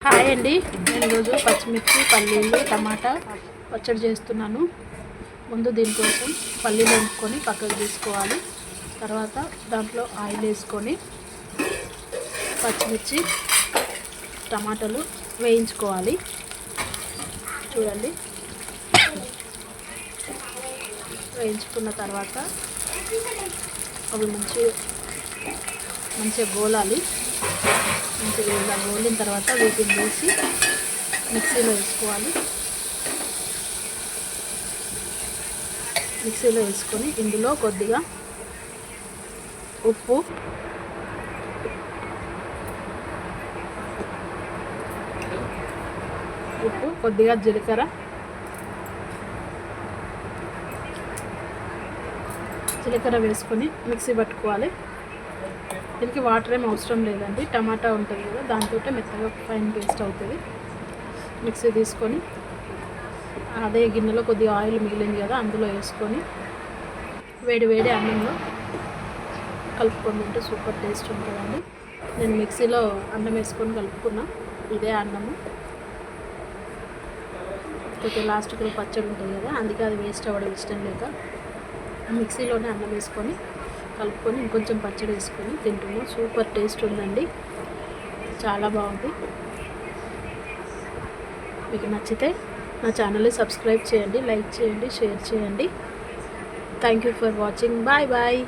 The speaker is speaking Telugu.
హాయ్ అండి, నేను ఈరోజు పచ్చిమిర్చి పల్లీలు టమాటా పచ్చడి చేస్తున్నాను. ముందు దీనికోసం పల్లీలు వేసుకొని పక్కకు తీసుకోవాలి. తర్వాత దాంట్లో ఆయిల్ వేసుకొని పచ్చిమిర్చి టమాటాలు వేయించుకోవాలి. చూడండి, వేయించుకున్న తర్వాత అవి మంచిగా గోలాలి. మంచిగా ఇలా గోలిన తర్వాత వీటిని వేసి మిక్సీలో వేసుకోవాలి. మిక్సీలో వేసుకొని ఇందులో కొద్దిగా ఉప్పు, కొద్దిగా జీలకర్ర వేసుకొని మిక్సీ పట్టుకోవాలి. దీనికి వాటర్ ఏం అవసరం లేదండి, టమాటా ఉంటుంది కదా, దాంతో మెత్తగా ఫైన్ పేస్ట్ అవుతుంది. మిక్సీ తీసుకొని అదే గిన్నెలో కొద్దిగా ఆయిల్ మిగిలింది కదా, అందులో వేసుకొని వేడి అన్నంలో కలుపుకొని తింటే సూపర్ టేస్ట్ ఉంటుందండి. నేను మిక్సీలో అన్నం వేసుకొని కలుపుకున్నా, ఇదే అన్నము. కొద్దిగా లాస్ట్కి పచ్చడి ఉంటుంది కదా, అందుకే అది వేస్ట్ అవ్వడం ఇష్టం లేక మిక్సీలోనే అన్నం వేసుకొని కలుపుకొని ఇంకొంచెం పచ్చడి వేసుకొని తింటున్నాం. సూపర్ టేస్ట్ ఉందండి, చాలా బాగుంది. మీకు నచ్చితే నా ఛానల్ని సబ్స్క్రైబ్ చేయండి, లైక్ చేయండి, షేర్ చేయండి. Thank you for watching. Bye bye.